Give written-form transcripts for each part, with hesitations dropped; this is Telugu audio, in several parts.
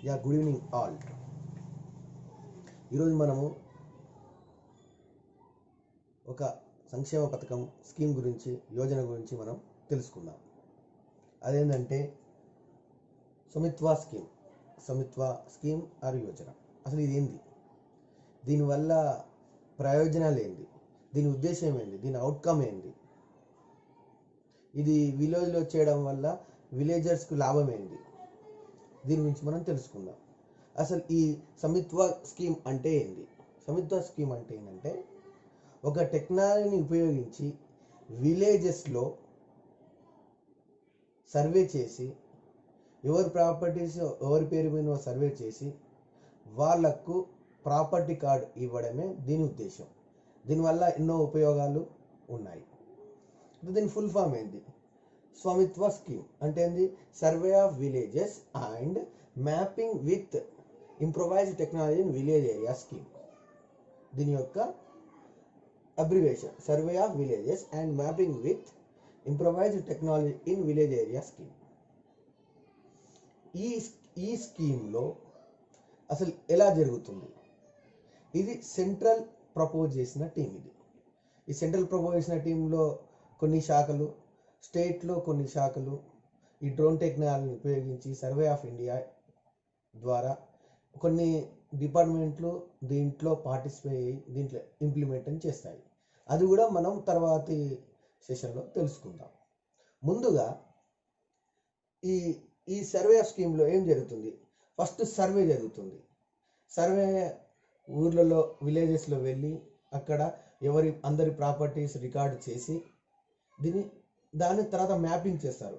Yeah good evening all. ఈరోజు మనము ఒక సంక్షేమ పథకం స్కీమ్ గురించి, యోజన గురించి మనం తెలుసుకుందాం. అదేంటంటే సమిత్వ స్కీమ్ ఆర్ యోజన. అసలు ఇది ఏంది, దీనివల్ల ప్రయోజనాలు ఏంటి, దీని ఉద్దేశం ఏంటి, దీని అవుట్కమ్ ఏంటి, ఇది విలేజ్లో చేయడం వల్ల విలేజర్స్కు లాభం ఏంటి, దీని గురించి మనం తెలుసుకుందాం. అసలు ఈ సమిత్వ స్కీమ్ అంటే ఏంటి? సమిత్వ స్కీమ్ అంటే ఏంటంటే ఒక టెక్నాలజీని ఉపయోగించి విలేజెస్లో సర్వే చేసి, ఎవరి ప్రాపర్టీస్ ఎవరి పేరు మీద సర్వే చేసి వాళ్లకు ప్రాపర్టీ కార్డు ఇవ్వడమే దీని ఉద్దేశం. దీనివల్ల ఎన్నో ఉపయోగాలు ఉన్నాయి. దీని ఫుల్ ఫామ్ ఏంటి? స్వామిత్వ స్కీమ్ అంటే ఏంది? Survey of villages and mapping with improvised technology in village area scheme. దీని యొక్క abbreviation survey of villages and mapping with improvised technology in village area scheme. ఈ స్కీమ్లో అసలు ఎలా జరుగుతుంది? ఇది సెంట్రల్ ప్రపోజ్ చేసిన టీం. ఈ సెంట్రల్ ప్రపోజ్ చేసిన టీంలో కొన్ని శాఖలు, స్టేట్లో కొన్ని శాఖలు ఈ డ్రోన్ టెక్నాలజీని ఉపయోగించి సర్వే ఆఫ్ ఇండియా ద్వారా కొన్ని డిపార్ట్మెంట్లు దీంట్లో పార్టిసిపేట్ అయ్యి దీంట్లో ఇంప్లిమెంట్ చేస్తాయి. అది కూడా మనం తర్వాతి సెషన్లో తెలుసుకుందాం. ముందుగా ఈ సర్వే ఆఫ్ స్కీమ్లో ఏం జరుగుతుంది? ఫస్ట్ సర్వే జరుగుతుంది. సర్వే ఊర్లలో, విలేజెస్లో వెళ్ళి అక్కడ అందరి ప్రాపర్టీస్ రికార్డు చేసి దాని తర్వాత మ్యాపింగ్ చేస్తారు.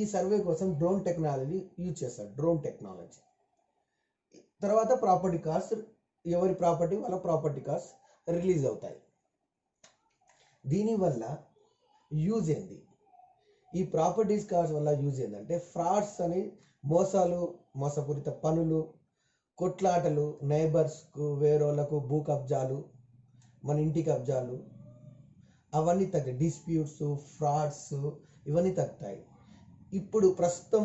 ఈ సర్వే కోసం డ్రోన్ టెక్నాలజీ యూజ్ చేస్తారు. డ్రోన్ టెక్నాలజీ తర్వాత ప్రాపర్టీ కార్డ్స్, ఎవరి ప్రాపర్టీ వాళ్ళ ప్రాపర్టీ కార్డ్స్ రిలీజ్ అవుతాయి. దీనివల్ల యూజ్ ఏంది? ఈ ప్రాపర్టీస్ కార్డ్స్ వల్ల యూజ్ ఏంటంటే ఫ్రాడ్స్ అని, మోసపూరిత పనులు, కొట్లాటలు, నైబర్స్కు వేరేళ్ళకు భూ కబ్జాలు, మన ఇంటి కబ్జాలు, అవన్నీ తగ్గాయి. డిస్ప్యూట్స్, ఫ్రాడ్స్ ఇవన్నీ తగ్గుతాయి. ఇప్పుడు ప్రస్తుతం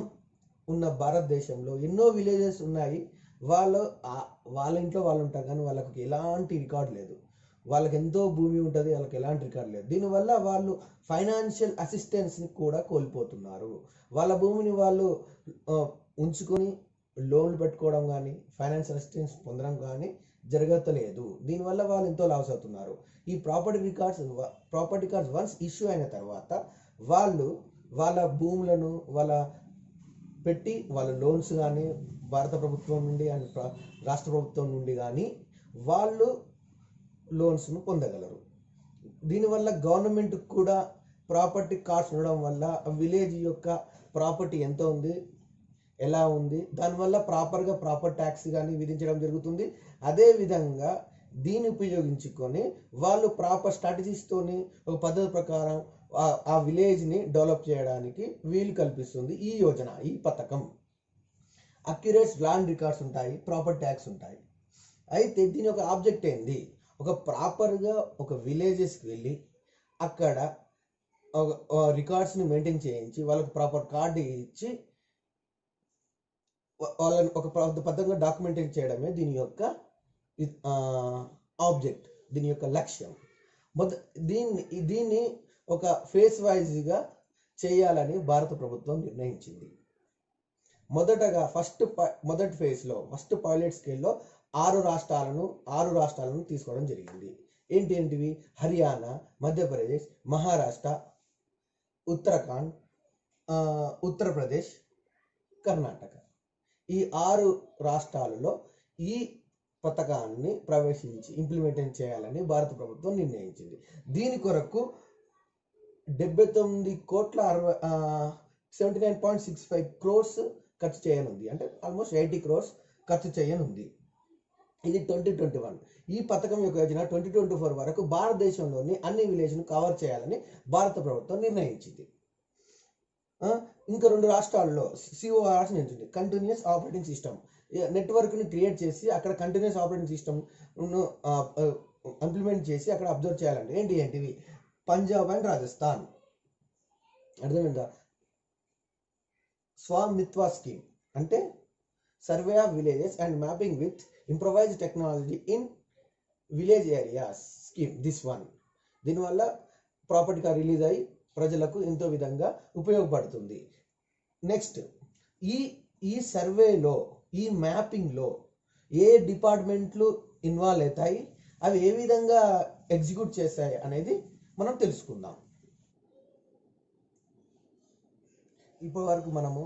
ఉన్న భారతదేశంలో ఎన్నో విలేజెస్ ఉన్నాయి. వాళ్ళ ఇంట్లో వాళ్ళు ఉంటారు కానీ వాళ్ళకి ఎలాంటి రికార్డు లేదు. వాళ్ళకి ఎంతో భూమి ఉంటుంది, వాళ్ళకి ఎలాంటి రికార్డు లేదు. దీనివల్ల వాళ్ళు ఫైనాన్షియల్ అసిస్టెన్స్ని కూడా కోల్పోతున్నారు. వాళ్ళ భూమిని వాళ్ళు ఉంచుకొని లోన్లు పెట్టుకోవడం కానీ, ఫైనాన్షియల్ అసిస్టెన్స్ పొందడం కానీ జరగట్లేదు. దీనివల్ల వాళ్ళు ఎంతో లాస్ అవుతున్నారు. ఈ ప్రాపర్టీ కార్డ్స్ వన్స్ ఇష్యూ అయిన తర్వాత వాళ్ళ భూములను పెట్టి వాళ్ళ లోన్స్ కానీ భారత ప్రభుత్వం నుండి అండ్ రాష్ట్ర ప్రభుత్వం నుండి కానీ వాళ్ళు లోన్స్ను పొందగలరు. దీనివల్ల గవర్నమెంట్ కూడా ప్రాపర్టీ కార్డ్స్ ఉండడం వల్ల విలేజ్ యొక్క ప్రాపర్టీ ఎంత ఉంది, ఎలా ఉంది, దానివల్ల ప్రాపర్గా ప్రాపర్ ట్యాక్స్ కానీ విధించడం జరుగుతుంది. అదేవిధంగా దీన్ని ఉపయోగించుకొని వాళ్ళు ప్రాపర్ స్ట్రాటజీస్తోని ఒక పద్ధతి ప్రకారం ఆ విలేజ్ని డెవలప్ చేయడానికి వీలు కల్పిస్తుంది ఈ యోజన, ఈ పథకం. అక్యురేట్ ల్యాండ్ రికార్డ్స్ ఉంటాయి, ప్రాపర్ ట్యాక్స్ ఉంటాయి. అయితే దీని ఒక ఆబ్జెక్ట్ ఏంది? ఒక ప్రాపర్గా ఒక విలేజెస్కి వెళ్ళి అక్కడ రికార్డ్స్ని మెయింటైన్ చేయించి వాళ్ళకి ప్రాపర్ కార్డు ఇచ్చి వాళ్ళని ఒక పద్ధతిగా డాక్యుమెంటేట్ చేయడమే దీని యొక్క ఆబ్జెక్ట్, దీని యొక్క లక్ష్యం. దీన్ని ఒక ఫేస్ వైజ్గా చేయాలని భారత ప్రభుత్వం నిర్ణయించింది. మొదటి ఫస్ట్ పైలట్ స్కేల్లో 6 రాష్ట్రాలను తీసుకోవడం జరిగింది. ఏంటివి? హర్యానా, మధ్యప్రదేశ్, మహారాష్ట్ర, ఉత్తరాఖండ్, ఉత్తరప్రదేశ్, కర్ణాటక. ఈ 6 రాష్ట్రాలలో ఈ పథకాన్ని ఇంప్లిమెంట్ చేయాలని భారత ప్రభుత్వం నిర్ణయించింది. దీని కొరకు 79.65 crores ఖర్చు చేయనుంది. అంటే ఆల్మోస్ట్ 80 crores ఖర్చు చేయనుంది. ఇది 2021. ఈ పథకం యొక్క యోజన 2024 వరకు భారతదేశంలోని అన్ని విలేజ్ను కవర్ చేయాలని భారత ప్రభుత్వం నిర్ణయించింది. ఇంకా 2 రాష్ట్రాల్లో CORS నిలిచింది, కంటిన్యూస్ ఆపరేటింగ్ సిస్టమ్. నెట్వర్క్ని క్రియేట్ చేసి అక్కడ కంటిన్యూస్ ఆపరేటింగ్ సిస్టమ్ ఇంప్లిమెంట్ చేసి అక్కడ అబ్జర్వ్ చేయాలంటే ఏంటివి? పంజాబ్ అండ్ రాజస్థాన్. అర్థమైందా? స్వామిత్వ స్కీమ్ అంటే survey of villages and mapping with improvised technology in village areas scheme this one. దీనివల్ల ప్రాపర్టీ కార్డ్ రిలీజ్ అయ్యి ప్రజలకు ఎంతో విధంగా ఉపయోగపడుతుంది. నెక్స్ట్, ఈ ఈ సర్వేలో, ఈ మ్యాపింగ్లో ఏ డిపార్ట్మెంట్లు ఇన్వాల్వ్ అవుతాయి, అవి ఏ విధంగా ఎగ్జిక్యూట్ చేస్తాయి అనేది మనం తెలుసుకుందాం. ఇప్పటి వరకు మనము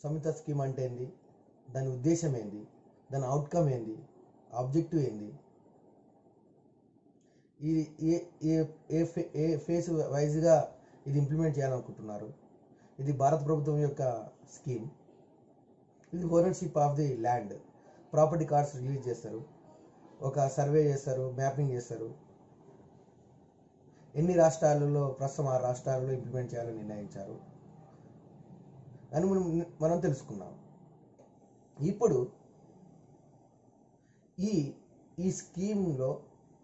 సమిత స్కీమ్ అంటే ఏంది, దాని ఉద్దేశం ఏంది, దాని అవుట్కమ్ ఏంది, ఆబ్జెక్టివ్ ఏంది, ఈ ఏ ఏ ఏ ఫేస్ వైజ్గా ఇది ఇంప్లిమెంట్ చేయాలనుకుంటున్నారు, ఇది భారత ప్రభుత్వం యొక్క స్కీమ్, ఇది ownership of the land, property cards release చేస్తారు, ఒక సర్వే చేస్తారు, మ్యాపింగ్ చేస్తారు, ఎన్ని రాష్ట్రాలలో, ప్రస్తుతం 6 రాష్ట్రాలలో ఇంప్లిమెంట్ చేయాలని నిర్ణయించారు అని మనం తెలుసుకున్నాం. ఇప్పుడు ఈ స్కీమ్లో,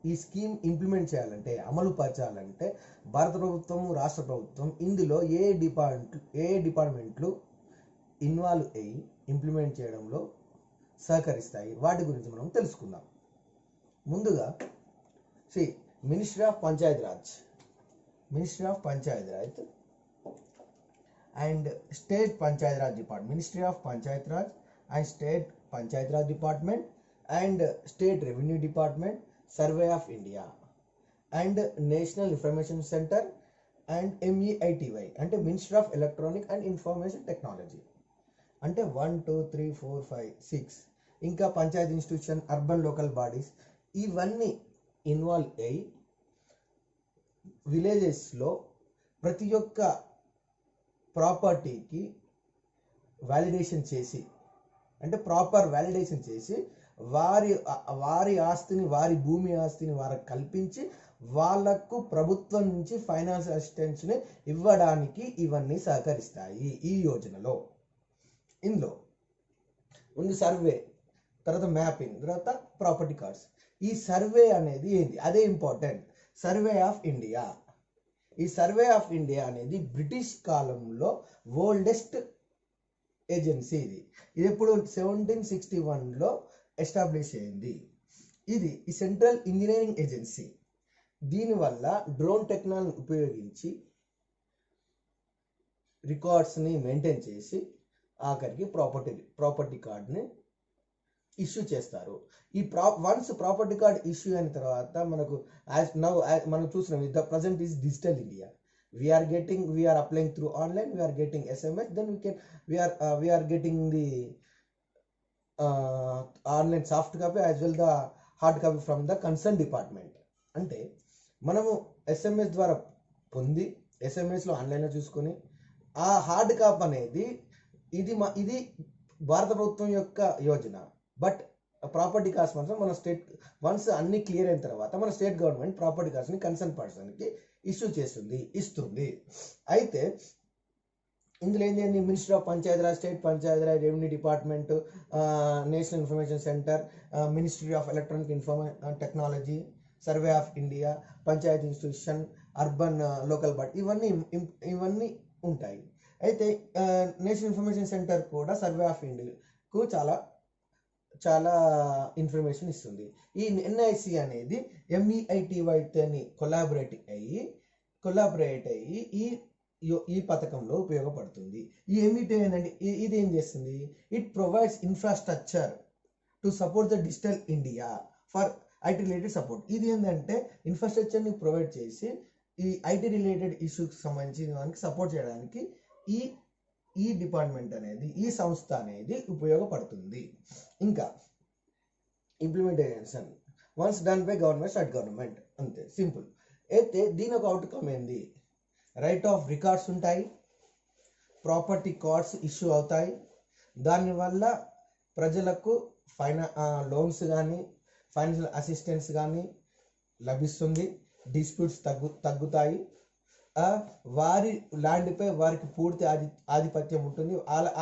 ఈ స్కీమ్ ఇంప్లిమెంట్ చేయాలంటే, అమలు పరచాలంటే భారత ప్రభుత్వం, రాష్ట్ర ప్రభుత్వం ఇందులో ఏ డిపార్ట్మెంట్లు ఇన్వాల్వ్ అయ్యి ఇంప్లిమెంట్ చేయడంలో సహకరిస్తాయి, వాటి గురించి మనం తెలుసుకుందాం. ముందుగా ministry of Panchayat Raj and state panchayat raj department, ministry of panchayat raj and state panchayat raj department and state revenue department, survey of india and national information center and MEITY అంటే ministry of electronic and information technology అంటే 1 2 3 4 5 6 ఇంకా Panchayat institution, urban local bodies ఇవన్నీ ఇన్వాల్వ్ అయ్యి విలేజెస్లో ప్రతి ఒక్క ప్రాపర్టీకి వ్యాలిడేషన్ చేసి, అంటే ప్రాపర్ వ్యాలిడేషన్ చేసి వారి ఆస్తిని, వారి భూమి ఆస్తిని వారికి కల్పించి వాళ్లకు ప్రభుత్వం నుంచి ఫైనాన్స్ అసిస్టెన్స్ని ఇవ్వడానికి ఇవన్నీ సహకరిస్తాయి ఈ యోజనలో. ఇందులో ముందు సర్వే, తర్వాత మ్యాపింగ్, తర్వాత ప్రాపర్టీ కార్డ్స్. ఈ సర్వే అనేది ఏంది, అదే ఇంపార్టెంట్. సర్వే ఆఫ్ ఇండియా, ఈ సర్వే ఆఫ్ ఇండియా అనేది బ్రిటిష్ కాలంలో ఓల్డెస్ట్ ఏజెన్సీ. ఇది ఎప్పుడు 1761లో ఎస్టాబ్లిష్ అయింది. ఇది ఈ సెంట్రల్ ఇంజనీరింగ్ ఏజెన్సీ. దీనివల్ల డ్రోన్ టెక్నాలజీని ఉపయోగించి రికార్డ్స్ని మెయింటైన్ చేసి ఆఖరికి ప్రాపర్టీ కార్డ్ని ఇష్యూ చేస్తారు. వన్స్ ప్రాపర్టీ కార్డ్ ఇష్యూ అయిన తర్వాత మనకు మనం చూసినాం, the present is digital India. we are applying through online, we are getting SMS, then we are getting the online soft copy as well the hard copy from the concerned department. అంటే మనము SMS ద్వారా పొంది SMSలో ఆన్లైన్లో చూసుకొని ఆ హార్డ్ కాపీ అనేది ఇది భారత ప్రభుత్వం యొక్క యోజన. బట్ ప్రాపర్టీ కార్డ్స్ మాత్రం మన స్టేట్, వన్స్ అన్ని క్లియర్ అయిన తర్వాత మన స్టేట్ గవర్నమెంట్ ప్రాపర్టీ కార్డ్స్ని కన్సర్న్ పర్సన్కి ఇష్యూ ఇస్తుంది. అయితే ఇందులో ఏంటంటే ministry of Panchayat Raj, state Panchayat Raj, revenue department, national information centre, ministry of electronic technology, survey of India, Panchayat institution, urban local body ఇవన్నీ ఉంటాయి. అయితే నేషనల్ ఇన్ఫర్మేషన్ సెంటర్ కూడా సర్వే ఆఫ్ ఇండియాకు చాలా ఇన్ఫర్మేషన్ ఇస్తుంది. ఈ NIC అనేది MEITYతోని కొలాబరేట్ అయ్యి ఈ పథకంలో ఉపయోగపడుతుంది. ఈ MEITY అనేది ఇది ఏం చేస్తుంది, it provides infrastructure to support the digital India for IT related support. ఇది ఏంటంటే ఇన్ఫ్రాస్ట్రక్చర్ని ప్రొవైడ్ చేసి ఈ IT రిలేటెడ్ ఇష్యూకి సంబంధించిన దానికి సపోర్ట్ చేయడానికి ఈ డిపార్ట్మెంట్ అనేది, ఈ సంస్థ అనేది ఉపయోగపడుతుంది. ఇంకా implementation once done by government, state government, అంతే సింపుల్. అయితే దీని ఒక అవుట్కమ్ ఏంది, రైట్ ఆఫ్ రికార్డ్స్ ఉంటాయి, ప్రాపర్టీ కార్డ్స్ ఇష్యూ అవుతాయి. దానివల్ల ప్రజలకు లోన్స్ కానీ ఫైనాన్షియల్ అసిస్టెన్స్ కానీ లభిస్తుంది, డిస్ప్యూట్స్ తగ్గుతాయి, వారి ల్యాండ్పై వారికి పూర్తి ఆధిపత్యం ఉంటుంది.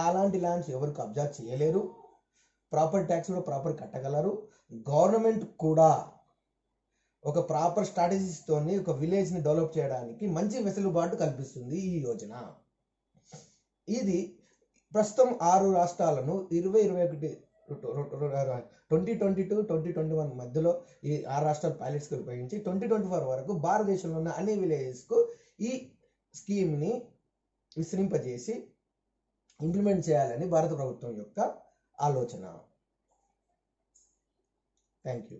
అలాంటి ల్యాండ్స్ ఎవరు కబ్జా చేయలేరు, ప్రాపర్ ట్యాక్స్ కూడా ప్రాపర్ కట్టగలరు. గవర్నమెంట్ కూడా ఒక ప్రాపర్ స్ట్రాటజీస్తోని ఒక విలేజ్ని డెవలప్ చేయడానికి మంచి వెసులుబాటు కల్పిస్తుంది ఈ యోజన. ప్రస్తుతం 6 రాష్ట్రాలను 2021 మధ్యలో ఈ 6 రాష్ట్రాలు పైలట్స్కి ఉపయోగించి 2024 వరకు భారతదేశంలో ఉన్న అన్ని విలేజెస్కు ఈ స్కీమ్ని విస్తరింపజేసి ఇంప్లిమెంట్ చేయాలని భారత ప్రభుత్వం యొక్క ఆలోచన. Thank you.